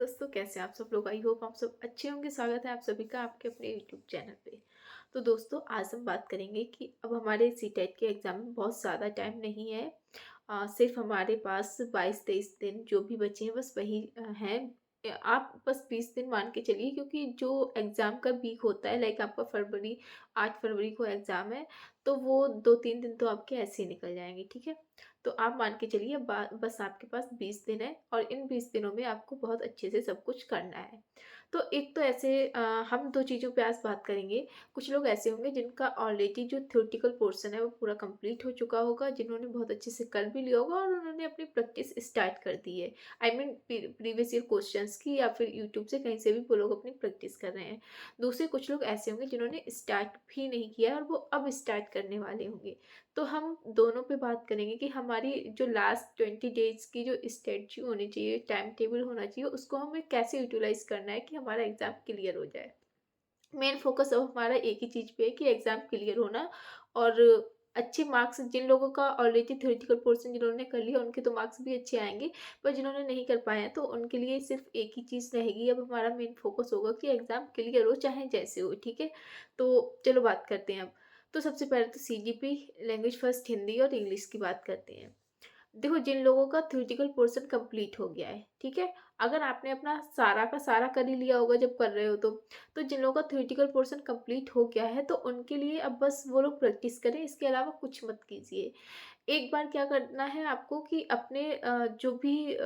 दोस्तों, कैसे हैं आप सब लोग। आई होप आप सब अच्छे होंगे। स्वागत है आप सभी का आपके अपने यूट्यूब चैनल पे। तो दोस्तों, आज हम बात करेंगे कि अब हमारे सीटेट के एग्ज़ाम में बहुत ज़्यादा टाइम नहीं है। सिर्फ हमारे पास 22-23 दिन जो भी बचे हैं बस वही हैं। आप बस 20 दिन मान के चलिए, क्योंकि जो एग्ज़ाम का वीक होता है, लाइक आपका फरवरी 8 फरवरी को एग्ज़ाम है, तो वो 2-3 दिन तो आपके ऐसे ही निकल जाएँगे, ठीक है? तो आप मान के चलिए बस आपके पास 20 दिन है और इन 20 दिनों में आपको बहुत अच्छे से सब कुछ करना है। तो एक तो ऐसे हम 2 चीज़ों पे आज बात करेंगे। कुछ लोग ऐसे होंगे जिनका ऑलरेडी जो थ्योरेटिकल पोर्शन है वो पूरा कंप्लीट हो चुका होगा, जिन्होंने बहुत अच्छे से कर भी लिया होगा और उन्होंने अपनी प्रैक्टिस स्टार्ट कर दी है। I mean previous year questions की, या फिर यूट्यूब से कहीं से भी वो लोग अपनी प्रैक्टिस कर रहे हैं। दूसरे कुछ लोग ऐसे होंगे जिन्होंने स्टार्ट भी नहीं किया है और वो अब स्टार्ट करने वाले होंगे। तो हम दोनों पे बात करेंगे कि हमारी जो लास्ट 20 डेज़ की जो स्ट्रेटजी होनी चाहिए, टाइम टेबल होना चाहिए, उसको हमें कैसे यूटिलाइज़ करना है कि हमारा एग्ज़ाम क्लियर हो जाए। मेन फ़ोकस अब हमारा एक ही चीज़ पे है कि एग्ज़ाम क्लियर होना। और अच्छे मार्क्स जिन लोगों का ऑलरेडी थ्योरेटिकल पोर्शन जिन्होंने कर लिया, उनके तो मार्क्स भी अच्छे आएँगे, पर जिन्होंने नहीं कर पाए हैं तो उनके लिए सिर्फ़ एक ही चीज़ रहेगी। अब हमारा मेन फ़ोकस होगा कि एग्ज़ाम क्लियर हो चाहे जैसे हो, ठीक है? तो चलो बात करते हैं अब। तो सबसे पहले तो सीजीपी, लैंग्वेज फर्स्ट हिंदी और इंग्लिश की बात करते हैं। देखो, जिन लोगों का थ्योरेटिकल पोर्शन कंप्लीट हो गया है, ठीक है? अगर आपने अपना सारा का सारा कर ही लिया होगा जब कर रहे हो तो जिन लोगों का थ्योरेटिकल पोर्शन कंप्लीट हो गया है, तो उनके लिए अब बस वो लोग प्रैक्टिस करें, इसके अलावा कुछ मत कीजिए। एक बार क्या करना है आपको कि अपने जो भी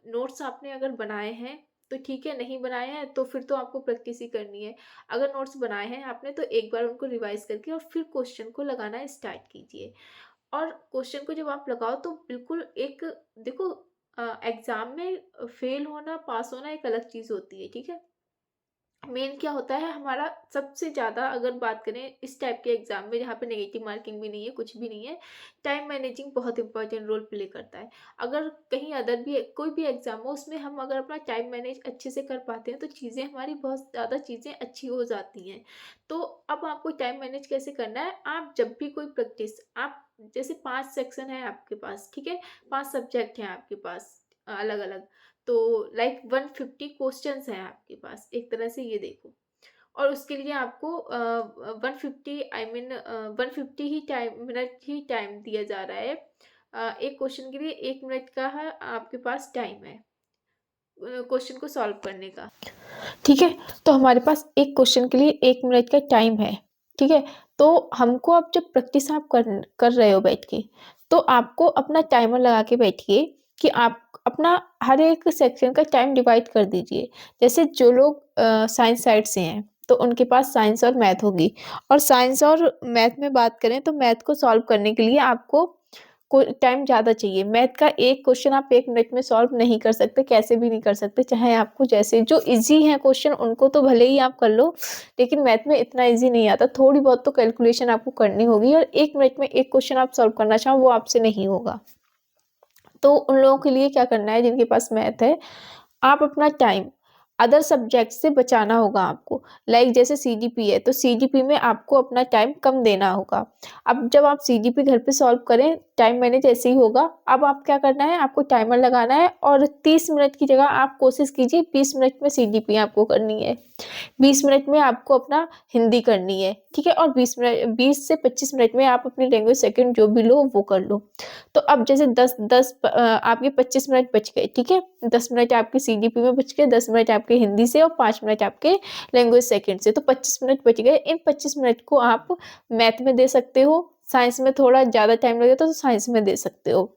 नोट्स आपने अगर बनाए हैं, तो ठीक है, नहीं बनाए हैं तो फिर तो आपको प्रैक्टिस ही करनी है। अगर नोट्स बनाए हैं आपने, तो एक बार उनको रिवाइज़ करके और फिर क्वेश्चन को लगाना स्टार्ट कीजिए। और क्वेश्चन को जब आप लगाओ तो बिल्कुल एक देखो, एग्ज़ाम में फेल होना, पास होना एक अलग चीज़ होती है, ठीक है? मेन क्या होता है हमारा सबसे ज़्यादा, अगर बात करें इस टाइप के एग्ज़ाम में जहाँ पे नेगेटिव मार्किंग भी नहीं है, कुछ भी नहीं है, टाइम मैनेजिंग बहुत इम्पोर्टेंट रोल प्ले करता है। अगर कहीं अदर भी कोई भी एग्ज़ाम हो, उसमें हम अगर अपना टाइम मैनेज अच्छे से कर पाते हैं, तो चीज़ें हमारी बहुत ज़्यादा चीज़ें अच्छी हो जाती हैं। तो अब आपको टाइम मैनेज कैसे करना है, आप जब भी कोई प्रैक्टिस आप जैसे 5 सेक्शन है आपके पास, ठीक है? 5 सब्जेक्ट हैं आपके पास अलग-अलग। तो लाइक 150 क्वेश्चंस हैं आपके पास, एक तरह से ये देखो। और उसके लिए आपको 150 I mean 150 he time minute he time दिया जा रहा है। एक क्वेश्चन के लिए 1 मिनट का है आपके पास टाइम है क्वेश्चन को सॉल्व करने का। ठीक है? तो हमारे पास एक क्वेश्चन के लिए 1 मिनट का टाइम है, ठीक है? तो हमको अब जब प्रैक्टिस आप कर कर रहे हो बैठ के, तो आपको अपना टाइमर लगा के बैठिए कि आप अपना हर एक सेक्शन का टाइम डिवाइड कर दीजिए। जैसे जो लोग साइंस साइड से हैं, तो उनके पास साइंस और मैथ होगी, और साइंस और मैथ में बात करें तो मैथ को सॉल्व करने के लिए आपको को टाइम ज़्यादा चाहिए। मैथ का एक क्वेश्चन आप 1 मिनट में सॉल्व नहीं कर सकते, कैसे भी नहीं कर सकते, चाहे आपको जैसे जो ईज़ी हैं क्वेश्चन उनको तो भले ही आप कर लो, लेकिन मैथ में इतना ईज़ी नहीं आता। थोड़ी बहुत तो कैलकुलेशन आपको करनी होगी और 1 मिनट में एक क्वेश्चन आप सॉल्व करना चाहो, वो आपसे नहीं होगा। तो उन लोगों के लिए क्या करना है जिनके पास मैथ है, आप अपना टाइम अदर सब्जेक्ट से बचाना होगा आपको। लाइक जैसे सीजीपी है, तो सीजीपी में आपको अपना टाइम कम देना होगा। अब जब आप सीजीपी घर पे सॉल्व करें, टाइम मैनेज ऐसे ही होगा। अब आप क्या करना है, आपको टाइमर लगाना है और 30 मिनट की जगह आप कोशिश कीजिए 20 मिनट में सीजीपी आपको करनी है। 20 मिनट में आपको अपना हिंदी करनी है, ठीक है? और 20 से 25 मिनट में आप अपनी लैंग्वेज सेकंड जो भी लो वो कर लो। तो अब जैसे 10 आपके 25 मिनट बच गए, ठीक है? 10 मिनट आपके सीडीपी में बच गए, 10 मिनट आपके हिंदी से और 5 मिनट आपके लैंग्वेज सेकंड से, तो 25 मिनट बच गए। इन 25 मिनट को आप मैथ में दे सकते हो, साइंस में थोड़ा ज़्यादा टाइम लगेगा तो साइंस में दे सकते हो।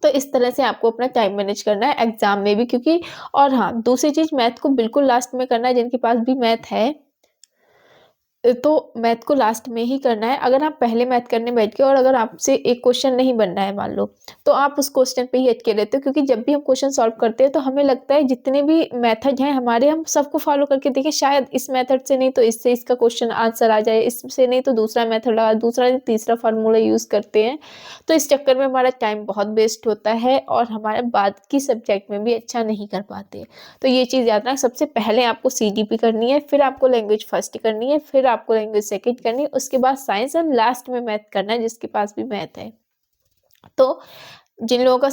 तो इस तरह से आपको अपना टाइम मैनेज करना है एग्ज़ाम में भी, क्योंकि और हाँ, दूसरी चीज़ मैथ को बिल्कुल लास्ट में करना है जिनके पास भी मैथ है, तो मैथ को लास्ट में ही करना है। अगर आप पहले मैथ करने बैठ गए और अगर आपसे एक क्वेश्चन नहीं बन रहा है मान लो, तो आप उस क्वेश्चन पे ही अटके रहते हो, क्योंकि जब भी हम क्वेश्चन सॉल्व करते हैं तो हमें लगता है जितने भी मेथड हैं हमारे, हम सबको फॉलो करके देखें, शायद इस मेथड से नहीं तो इससे इसका क्वेश्चन आंसर आ जाए, इससे नहीं तो दूसरा मेथड लगा, दूसरा नहीं तीसरा फार्मूला यूज़ करते हैं। तो इस चक्कर में हमारा टाइम बहुत वेस्ट होता है और हमारे बाद की सब्जेक्ट में भी अच्छा नहीं कर पाते। तो ये चीज़ याद रखना, सबसे पहले आपको सीडीपी करनी है, फिर आपको लैंग्वेज फर्स्ट करनी है, फिर आपको लैंग्वेज सेकंड करनी है, उसके बाद साइंस और लास्ट में मैथ करना है जिसके पास भी मैथ है। तो जिन लोगों का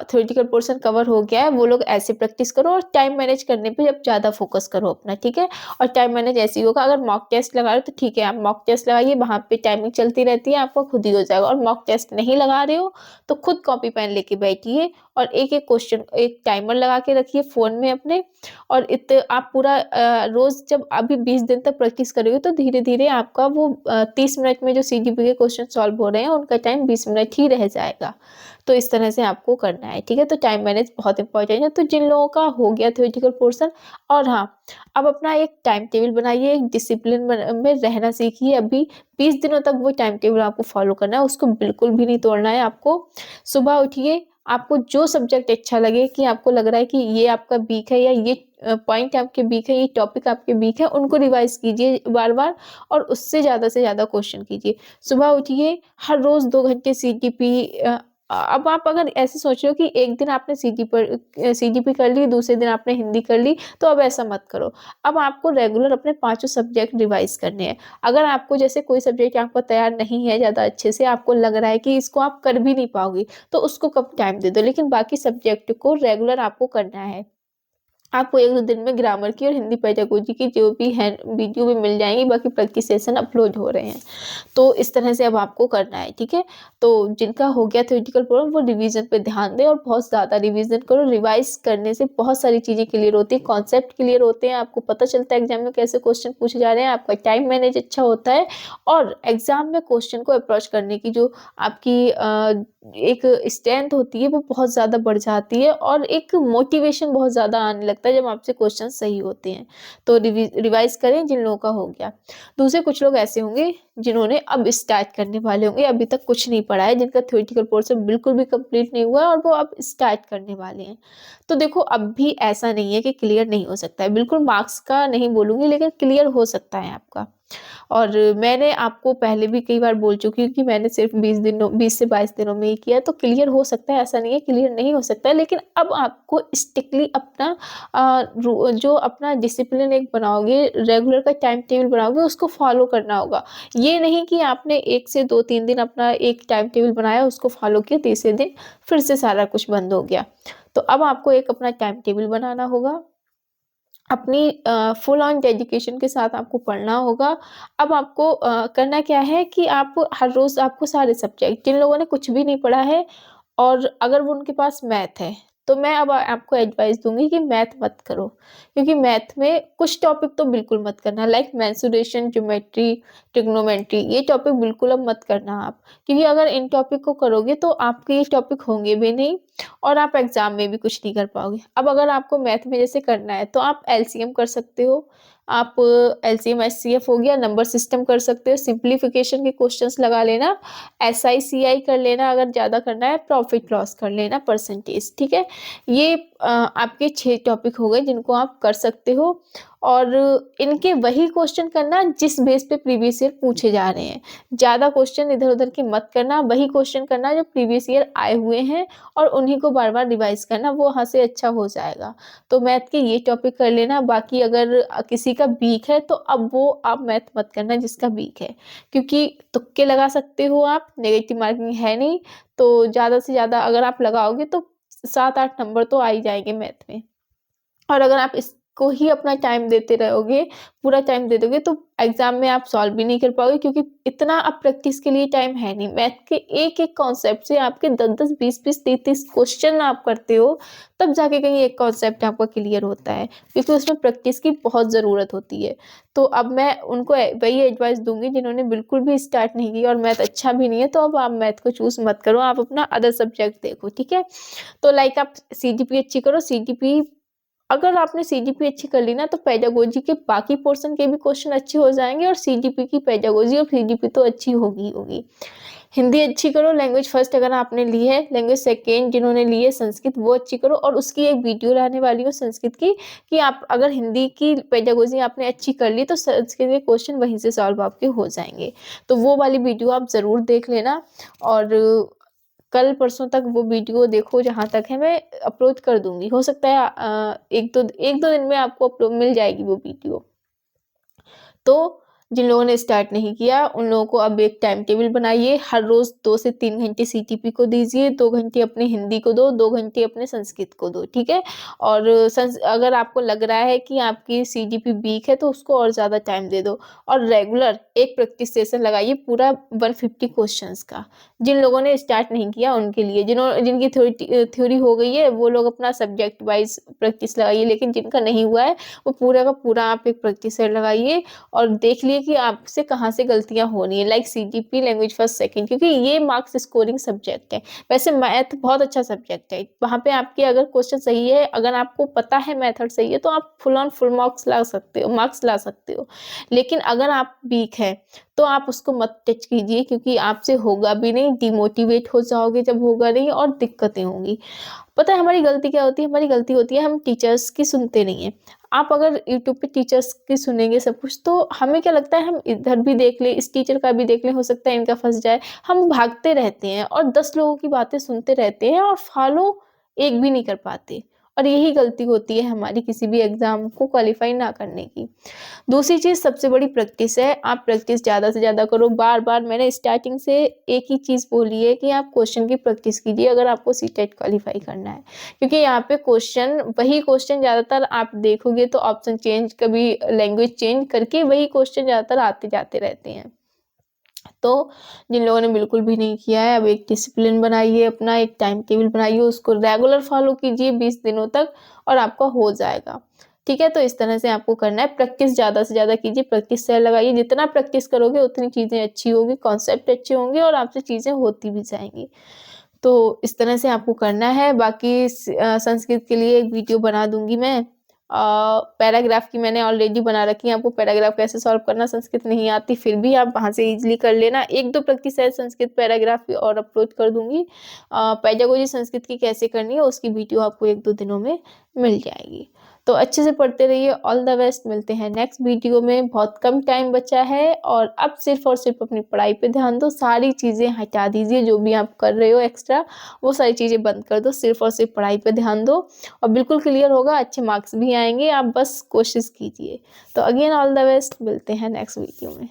थ्योरेटिकल पोर्शन कवर हो गया है वो लोग ऐसे प्रैक्टिस करो और टाइम मैनेज करने पे अब ज़्यादा फोकस करो अपना, ठीक है। और टाइम मैनेज ऐसे ही होगा, अगर मॉक टेस्ट लगा रहे हो तो ठीक है, आप मॉक टेस्ट लगाइए, वहाँ पे टाइमिंग चलती रहती है, आपको खुद ही हो जाएगा। और मॉक टेस्ट नहीं लगा रहे हो तो खुद कॉपी पेन लेके बैठिए और एक एक क्वेश्चन एक टाइमर लगा के रखिए फ़ोन में अपने। और आप पूरा रोज़ जब अभी 20 दिन तक प्रैक्टिस करोगे तो धीरे धीरे आपका वो 30 मिनट में जो सीजीपी के क्वेश्चन सॉल्व हो रहे हैं उनका टाइम 20 मिनट ही रह जाएगा। तो इस तरह से आपको करना है, ठीक है। तो टाइम मैनेज बहुत इंपॉर्टेंट है। तो जिन लोगों का हो गया थ्योरेटिकल पोर्शन, और हाँ, अब अपना एक टाइम टेबल बनाइए, एक डिसिप्लिन में रहना सीखिए। अभी 20 दिनों तक वो टाइम टेबल आपको फॉलो करना है, उसको बिल्कुल भी नहीं तोड़ना है आपको। सुबह उठिए, आपको जो सब्जेक्ट अच्छा लगे, कि आपको लग रहा है कि ये आपका वीक है या ये पॉइंट आपके वीक है, ये टॉपिक आपके वीक है, उनको रिवाइज कीजिए बार बार और उससे ज़्यादा से ज़्यादा क्वेश्चन कीजिए। सुबह उठिए, हर रोज़ 2 घंटे सीजीपी। अब आप अगर ऐसे सोच रहे हो कि एक दिन आपने सीजीपी कर ली, दूसरे दिन आपने हिंदी कर ली, तो अब ऐसा मत करो। अब आपको रेगुलर अपने पाँचों सब्जेक्ट रिवाइज करने हैं। अगर आपको जैसे कोई सब्जेक्ट आपका तैयार नहीं है ज़्यादा अच्छे से, आपको लग रहा है कि इसको आप कर भी नहीं पाओगे, तो उसको कब टाइम दे दो, लेकिन बाकी सब्जेक्ट को रेगुलर आपको करना है। आपको 1-2 दिन में ग्रामर की और हिंदी पेडागोजी की जो भी है वीडियो भी मिल जाएँगी, बाकी प्रैक्टिस सेशन अपलोड हो रहे हैं। तो इस तरह से अब आपको करना है, ठीक है? तो जिनका हो गया थ्योरेटिकल प्रॉब्लम वो रिवीज़न पे ध्यान दें और बहुत ज़्यादा रिवीज़न करो। रिवाइज़ करने से बहुत सारी चीज़ें क्लियर होती हैं, कॉन्सेप्ट क्लियर होते हैं, आपको पता चलता है एग्ज़ाम में कैसे क्वेश्चन पूछे जा रहे हैं, आपका टाइम मैनेज अच्छा होता है और एग्ज़ाम में क्वेश्चन को अप्रोच करने की जो आपकी एक स्ट्रेंथ होती है वो बहुत ज़्यादा बढ़ जाती है और एक मोटिवेशन बहुत ज़्यादा आने लगता है जब आपसे क्वेश्चन सही होते हैं। तो रिवाइज़ करें जिन लोगों का हो गया। दूसरे कुछ लोग ऐसे होंगे जिन्होंने अब स्टार्ट करने वाले होंगे, अभी तक कुछ नहीं पढ़ा है, जिनका थ्योरेटिकल पोर्शन बिल्कुल भी कंप्लीट नहीं हुआ है और वो अब स्टार्ट करने वाले हैं। तो देखो अब भी ऐसा नहीं है कि क्लियर नहीं हो सकता है, बिल्कुल मार्क्स का नहीं बोलूँगी लेकिन क्लियर हो सकता है आपका। और मैंने आपको पहले भी कई बार बोल चुकी हूँ कि मैंने सिर्फ़ 20 से 22 दिनों में ही किया है, तो क्लियर हो सकता है, ऐसा नहीं है क्लियर नहीं हो सकता है। लेकिन अब आपको स्ट्रिक्टली अपना जो अपना डिसिप्लिन एक बनाओगे, रेगुलर का टाइम टेबल बनाओगे, उसको फ़ॉलो करना होगा। ये नहीं कि आपने 1 से 2-3 दिन अपना एक टाइम टेबल बनाया, उसको फ़ॉलो किया, तीसरे दिन फिर से सारा कुछ बंद हो गया। तो अब आपको एक अपना टाइम टेबल बनाना होगा। अपनी फुल ऑन डेडिकेशन के साथ आपको पढ़ना होगा। अब आपको करना क्या है कि आप हर रोज़ आपको सारे सब्जेक्ट जिन लोगों ने कुछ भी नहीं पढ़ा है और अगर वो उनके पास मैथ है, तो मैं अब आपको एडवाइस दूँगी कि मैथ मत करो। क्योंकि मैथ में कुछ टॉपिक तो बिल्कुल मत करना लाइक मेंसुरेशन, ज्योमेट्री, ट्रिग्नोमेट्री ये टॉपिक बिल्कुल अब मत करना आप। क्योंकि अगर इन टॉपिक को करोगे तो आपके ये टॉपिक होंगे भी नहीं और आप एग्ज़ाम में भी कुछ नहीं कर पाओगे। अब अगर आपको मैथ में जैसे करना है तो आप एलसीएम कर सकते हो, आप एलसीएम एचसीएफ हो गया, नंबर सिस्टम कर सकते हो, सिम्प्लिफिकेशन के क्वेश्चंस लगा लेना, एसआई सीआई कर लेना अगर ज़्यादा करना है, प्रॉफिट लॉस कर लेना परसेंटेज, ठीक है? ये आपके 6 टॉपिक हो गए जिनको आप कर सकते हो और इनके वही क्वेश्चन करना जिस बेस पे प्रीवियस ईयर पूछे जा रहे हैं। ज़्यादा क्वेश्चन इधर-उधर के मत करना, वही क्वेश्चन करना जो प्रीवियस ईयर आए हुए हैं और उन्हीं को बार-बार रिवाइज़ करना, वो वहाँ से अच्छा हो जाएगा। तो मैथ के ये टॉपिक कर लेना, बाकी अगर किसी का वीक है तो अब वो आप मैथ मत करना जिसका वीक है। क्योंकि तुक्के लगा सकते हो आप, नेगेटिव मार्किंग है नहीं, तो ज़्यादा से ज़्यादा अगर आप लगाओगे तो 7-8 नंबर तो आ ही जाएँगे मैथ में। और अगर आप इसको ही अपना टाइम देते रहोगे, पूरा टाइम दे दोगे तो एग्ज़ाम में आप सॉल्व भी नहीं कर पाओगे क्योंकि इतना अब प्रैक्टिस के लिए टाइम है नहीं। मैथ के एक-एक कॉन्सेप्ट से आपके 10-10, 20-20, 30-30 क्वेश्चन आप करते हो, तब जाके कहीं एक कॉन्सेप्ट आपका क्लियर होता है, क्योंकि उसमें प्रैक्टिस की बहुत ज़रूरत होती है। तो अब मैं उनको वही एडवाइस दूँगी जिन्होंने बिल्कुल भी स्टार्ट नहीं किया और मैथ अच्छा भी नहीं है, तो अब आप मैथ को चूज़ मत करो, आप अपना अदर सब्जेक्ट देखो, ठीक है? तो लाइक आप सीजीपी अच्छी करो, सीजीपी अगर आपने सीजीपी अच्छी कर ली ना तो पेडागोजी के बाकी पोर्शन के भी क्वेश्चन अच्छे हो जाएँगे और सीजीपी की पेडागोजी और सीजीपी तो अच्छी होगी ही होगी। हिंदी अच्छी करो, लैंग्वेज फर्स्ट अगर आपने ली है, लैंग्वेज सेकंड जिन्होंने ली है संस्कृत वो अच्छी करो और उसकी एक वीडियो लाने वाली हूँ संस्कृत की कि आप अगर हिंदी की पेडागोजी आपने अच्छी कर ली तो संस्कृत के क्वेश्चन वहीं से सॉल्व आपके हो जाएँगे। तो वो वाली वीडियो आप ज़रूर देख लेना और कल परसों तक वो वीडियो देखो जहाँ तक है मैं अपलोड कर दूँगी। हो सकता है 1-2 दिन में आपको मिल जाएगी वो वीडियो। तो जिन लोगों ने स्टार्ट नहीं किया उन लोगों को अब एक टाइम टेबल बनाइए, हर रोज़ 2 से 3 घंटे सीटीपी को दीजिए, 2 घंटे अपने हिंदी को दो, 2 घंटे अपने संस्कृत को दो, ठीक है? और अगर आपको लग रहा है कि आपकी सीजीपी वीक है तो उसको और ज़्यादा टाइम दे दो, और रेगुलर एक प्रैक्टिस सेशन लगाइए पूरा 150 क्वेश्चंस का। जिन लोगों ने स्टार्ट नहीं किया उनके लिए, जिनकी थ्योरी हो गई है वो लोग अपना सब्जेक्ट वाइज़ प्रैक्टिस लगाइए, लेकिन जिनका नहीं हुआ है वो पूरा का पूरा आप एक प्रैक्टिस सेट लगाइए और देख लिए कि आपसे कहाँ से गलतियाँ हो रही हैं, like CGP, language first second, क्योंकि ये मार्क्स स्कोरिंग सब्जेक्ट है। वैसे मैथ बहुत अच्छा सब्जेक्ट है, वहाँ पे आपके अगर क्वेश्चन सही है, अगर आपको पता है मेथड सही है तो आप फुल ऑन फुल मार्क्स ला सकते हो। लेकिन अगर आप वीक है तो आप उसको मत टच कीजिए, क्योंकि आपसे होगा भी नहीं, डिमोटिवेट हो जाओगे जब होगा नहीं और दिक्कतें होंगी। पता है हमारी गलती क्या होती है? हमारी गलती होती है हम टीचर्स की सुनते नहीं हैं। आप अगर यूट्यूब पे टीचर्स की सुनेंगे सब कुछ, तो हमें क्या लगता है हम इधर भी देख लें, इस टीचर का भी देख लें, हो सकता है इनका फँस जाए। हम भागते रहते हैं और 10 लोगों की बातें सुनते रहते हैं और फॉलो एक भी नहीं कर पाते, और यही गलती होती है हमारी किसी भी एग्ज़ाम को क्वालीफाई ना करने की। दूसरी चीज़ सबसे बड़ी प्रैक्टिस है, आप प्रैक्टिस ज़्यादा से ज़्यादा करो, बार-बार मैंने स्टार्टिंग से एक ही चीज़ बोली है कि आप क्वेश्चन की प्रैक्टिस कीजिए अगर आपको सीटेट क्वालीफाई करना है। क्योंकि यहाँ पे वही क्वेश्चन ज़्यादातर आप देखोगे तो ऑप्शन चेंज, कभी लैंग्वेज चेंज करके वही क्वेश्चन ज़्यादातर आते-जाते रहते हैं। तो जिन लोगों ने बिल्कुल भी नहीं किया है, अब एक डिसिप्लिन बनाइए, अपना एक टाइम टेबल बनाइए, उसको रेगुलर फॉलो कीजिए 20 दिनों तक और आपका हो जाएगा। ठीक है? तो इस तरह से आपको करना है, प्रैक्टिस ज़्यादा से ज़्यादा कीजिए, प्रैक्टिस सेल लगाइए, जितना प्रैक्टिस करोगे उतनी चीज़ें अच्छी होंगी, कॉन्सेप्ट अच्छे होंगे और आपसे चीज़ें होती भी जाएँगी। तो इस तरह से आपको करना है, बाकी संस्कृत के लिए एक वीडियो बना दूँगी मैं। पैराग्राफ की मैंने ऑलरेडी बना रखी है, आपको पैराग्राफ कैसे सॉल्व करना, संस्कृत नहीं आती फिर भी आप वहाँ से ईज़िली कर लेना। 1-2 प्रैक्टिस है संस्कृत पैराग्राफ की और अपलोड कर दूँगी। पेडागोजी संस्कृत की कैसे करनी है उसकी वीडियो आपको 1-2 दिनों में मिल जाएगी। तो अच्छे से पढ़ते रहिए, ऑल द बेस्ट, मिलते हैं नेक्स्ट वीडियो में। बहुत कम टाइम बचा है और अब सिर्फ़ और सिर्फ़ अपनी पढ़ाई पे ध्यान दो, सारी चीज़ें हटा दीजिए जो भी आप कर रहे हो एक्स्ट्रा, वो सारी चीज़ें बंद कर दो, सिर्फ़ और सिर्फ़ पढ़ाई पे ध्यान दो और बिल्कुल क्लियर होगा, अच्छे मार्क्स भी आएँगे, आप बस कोशिश कीजिए। तो अगेन ऑल द बेस्ट, मिलते हैं नेक्स्ट वीडियो में।